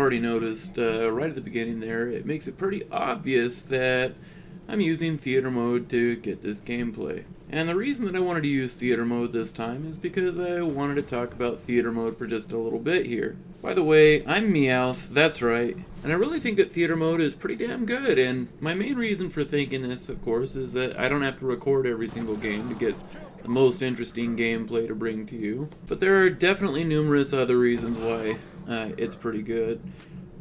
already noticed right at the beginning there, it makes it pretty obvious that I'm using theater mode to get this gameplay. And the reason that I wanted to use theater mode this time is because I wanted to talk about theater mode for just a little bit here. By the way, I'm Meowth, that's right, and I really think that theater mode is pretty damn good, and my main reason for thinking this, of course, is that I don't have to record every single game to get the most interesting gameplay to bring to you. But there are definitely numerous other reasons why it's pretty good.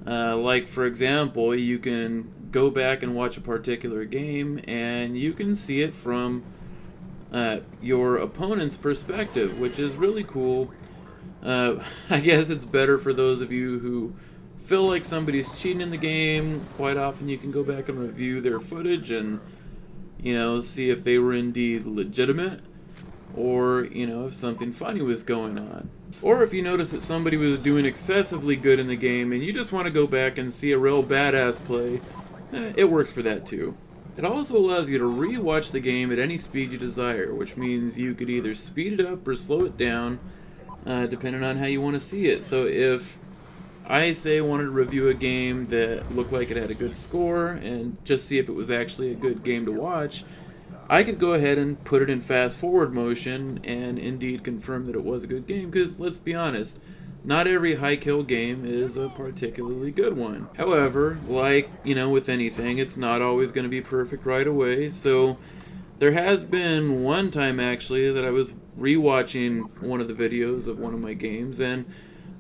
Like, for example, you can go back and watch a particular game, and you can see it from your opponent's perspective, which is really cool. I guess it's better for those of you who feel like somebody's cheating in the game. Quite often you can go back and review their footage and, see if they were indeed legitimate, or, if something funny was going on. Or if you notice that somebody was doing excessively good in the game and you just want to go back and see a real badass play, it works for that too. It also allows you to re-watch the game at any speed you desire, which means you could either speed it up or slow it down, depending on how you want to see it. So if I say wanted to review a game that looked like it had a good score and just see if it was actually a good game to watch, I could go ahead and put it in fast forward motion and indeed confirm that it was a good game, because let's be honest, not every high kill game is a particularly good one. However, like, with anything, it's not always going to be perfect right away. So there has been one time actually that I was rewatching one of the videos of one of my games, and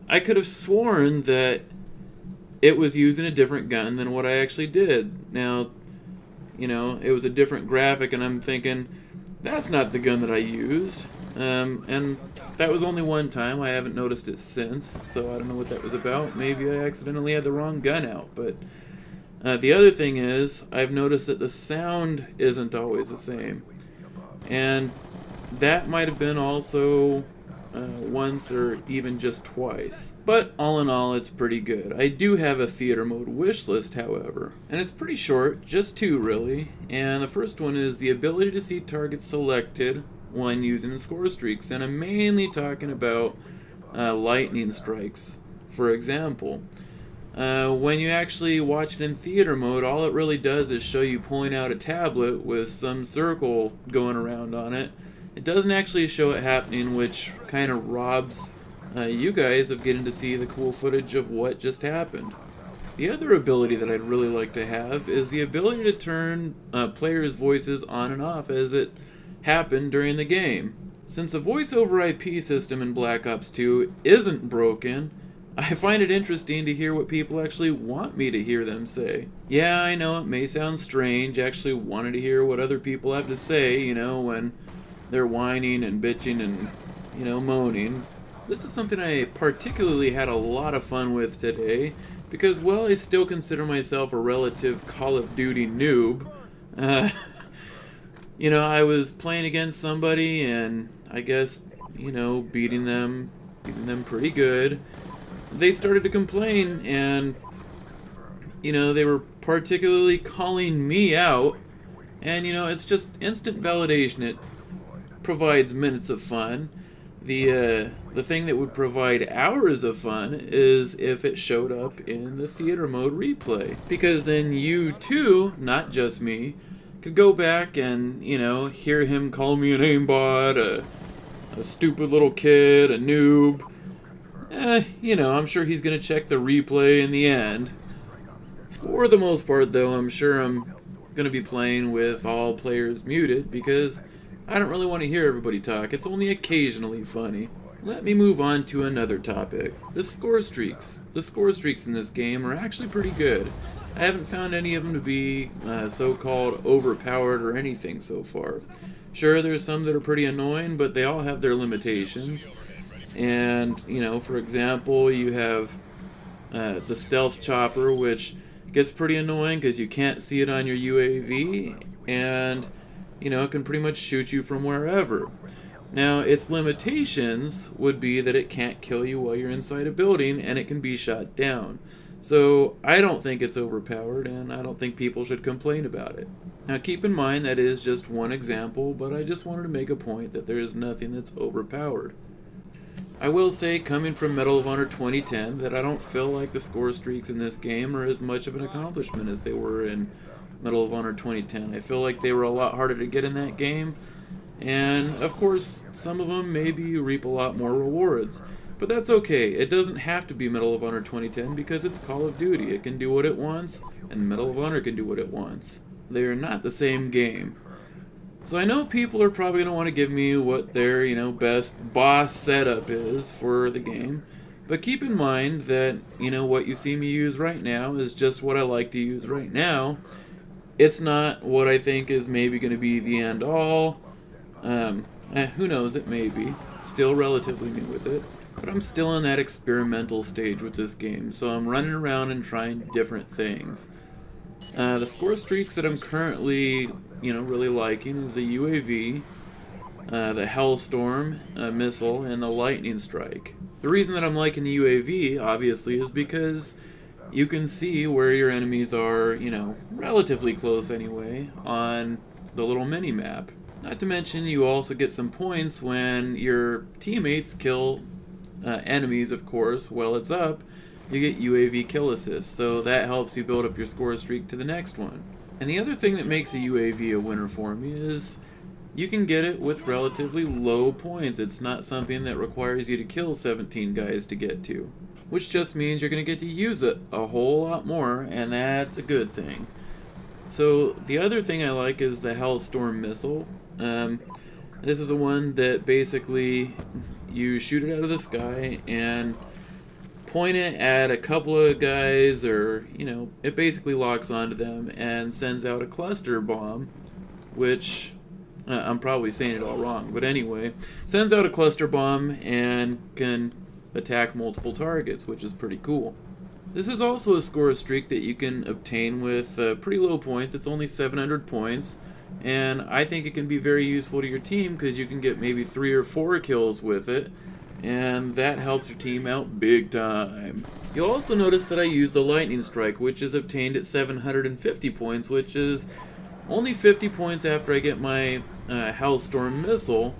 I could have sworn that it was using a different gun than what I actually did. Now, it was a different graphic, and I'm thinking, that's not the gun that I used. And that was only one time. I haven't noticed it since, so I don't know what that was about. Maybe I accidentally had the wrong gun out. But the other thing is, I've noticed that the sound isn't always the same. And that might have been also once or even just twice. But all in all, it's pretty good. I do have a theater mode wish list, however, and it's pretty short, just two really. And the first one is the ability to see targets selected when using the score streaks, and I'm mainly talking about lightning strikes, for example. When you actually watch it in theater mode, all it really does is show you pulling out a tablet with some circle going around on it. It doesn't actually show it happening, which kind of robs you guys of getting to see the cool footage of what just happened. The other ability that I'd really like to have is the ability to turn players' voices on and off as it happened during the game. Since the voice over IP system in Black Ops 2 isn't broken, I find it interesting to hear what people actually want me to hear them say. Yeah, I know it may sound strange, actually wanting to hear what other people have to say, when they're whining and bitching and, moaning. This is something I particularly had a lot of fun with today, because, well, I still consider myself a relative Call of Duty noob. I was playing against somebody and I guess, beating them pretty good. They started to complain, and, they were particularly calling me out, and, it's just instant validation. It provides minutes of fun. The thing that would provide hours of fun is if it showed up in the theater mode replay, because then you too, not just me, could go back and, hear him call me an aimbot, a stupid little kid, a noob. I'm sure he's gonna check the replay in the end. For the most part, though, I'm sure I'm gonna be playing with all players muted, because I don't really want to hear everybody talk. It's only occasionally funny. Let me move on to another topic. The score streaks. The score streaks in this game are actually pretty good. I haven't found any of them to be so-called overpowered or anything so far. Sure, there's some that are pretty annoying, but they all have their limitations. And, for example, you have the stealth chopper, which gets pretty annoying because you can't see it on your UAV, and it can pretty much shoot you from wherever. Now, its limitations would be that it can't kill you while you're inside a building, and it can be shot down. So I don't think it's overpowered, and I don't think people should complain about it. Now keep in mind that is just one example, but I just wanted to make a point that there is nothing that's overpowered. I will say, coming from Medal of Honor 2010, that I don't feel like the score streaks in this game are as much of an accomplishment as they were in Medal of Honor 2010. I feel like they were a lot harder to get in that game, and of course, some of them maybe reap a lot more rewards. But that's okay. It doesn't have to be Medal of Honor 2010 because it's Call of Duty. It can do what it wants, and Medal of Honor can do what it wants. They are not the same game. So I know people are probably going to want to give me what their, best boss setup is for the game. But keep in mind that, what you see me use right now is just what I like to use right now. It's not what I think is maybe going to be the end all. Who knows, it may be. Still relatively new with it. But I'm still in that experimental stage with this game, so I'm running around and trying different things. The score streaks that I'm currently, really liking is the UAV, the Hellstorm missile, and the Lightning Strike. The reason that I'm liking the UAV, obviously, is because you can see where your enemies are, relatively close anyway, on the little mini-map. Not to mention, you also get some points when your teammates kill enemies, of course, while it's up. You get UAV kill assists, so that helps you build up your score streak to the next one. And the other thing that makes a UAV a winner for me is you can get it with relatively low points. It's not something that requires you to kill 17 guys to get to, which just means you're going to get to use it a whole lot more, and that's a good thing. So the other thing I like is the Hellstorm missile. This is the one that basically you shoot it out of the sky and point it at a couple of guys, or, it basically locks onto them and sends out a cluster bomb, which, I'm probably saying it all wrong, but anyway, sends out a cluster bomb and can attack multiple targets, which is pretty cool. This is also a score streak that you can obtain with pretty low points. It's only 700 points, and I think it can be very useful to your team because you can get maybe 3 or 4 kills with it, and that helps your team out big time. You'll also notice that I use the Lightning Strike, which is obtained at 750 points, which is only 50 points after I get my Hellstorm missile,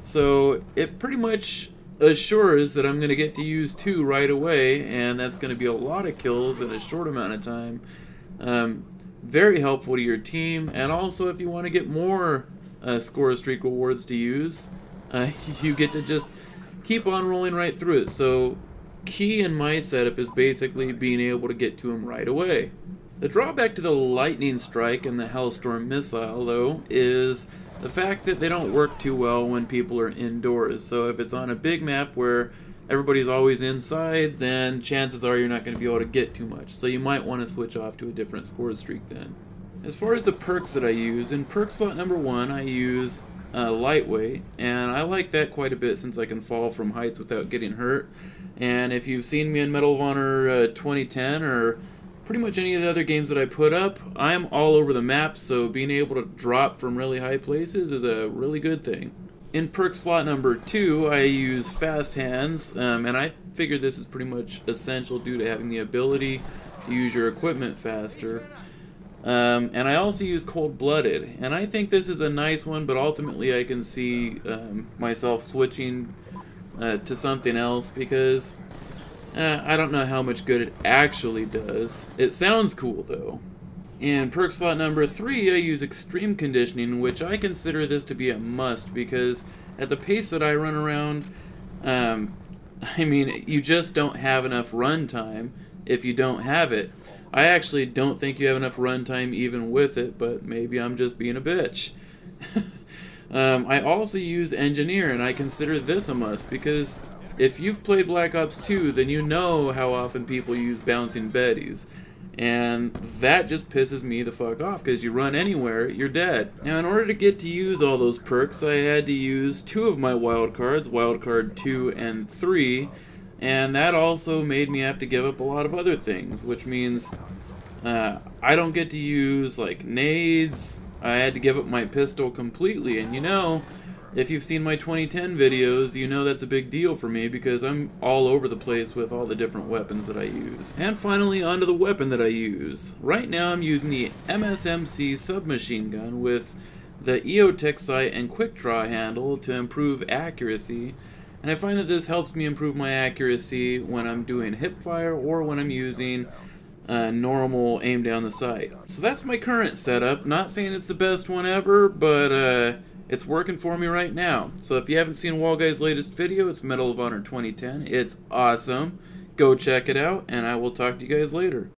so it pretty much assures that I'm going to get to use 2 right away, and that's going to be a lot of kills in a short amount of time. Very helpful to your team, and also if you want to get more score streak rewards to use, you get to just keep on rolling right through it. So key in my setup is basically being able to get to them right away. The drawback to the Lightning Strike and the Hellstorm missile, though, is the fact that they don't work too well when people are indoors. So if it's on a big map where everybody's always inside, then chances are you're not going to be able to get too much. So you might want to switch off to a different score streak then. As far as the perks that I use, in perk slot number 1 I use Lightweight, and I like that quite a bit since I can fall from heights without getting hurt. And if you've seen me in Medal of Honor 2010 or pretty much any of the other games that I put up, I'm all over the map, so being able to drop from really high places is a really good thing. In perk slot number 2, I use Fast Hands, and I figured this is pretty much essential due to having the ability to use your equipment faster. And I also use Cold Blooded, and I think this is a nice one, but ultimately I can see myself switching to something else because I don't know how much good it actually does. It sounds cool though. In perk slot number 3, I use Extreme Conditioning, which I consider this to be a must because at the pace that I run around, you just don't have enough run time if you don't have it. I actually don't think you have enough runtime even with it, but maybe I'm just being a bitch. I also use Engineer, and I consider this a must, because if you've played Black Ops 2, then you know how often people use Bouncing Betties. And that just pisses me the fuck off, because you run anywhere, you're dead. Now, in order to get to use all those perks, I had to use 2 of my wildcards, Wildcard 2 and 3, and that also made me have to give up a lot of other things, which means I don't get to use, like, nades. I had to give up my pistol completely, and if you've seen my 2010 videos, you know that's a big deal for me because I'm all over the place with all the different weapons that I use. And finally, onto the weapon that I use. Right now I'm using the MSMC submachine gun with the EOTech sight and quick draw handle to improve accuracy, And I find that this helps me improve my accuracy when I'm doing hip fire or when I'm using normal aim down the sight. So that's my current setup. Not saying it's the best one ever, but it's working for me right now. So if you haven't seen Wallguy's latest video, it's Medal of Honor 2010. It's awesome. Go check it out, and I will talk to you guys later.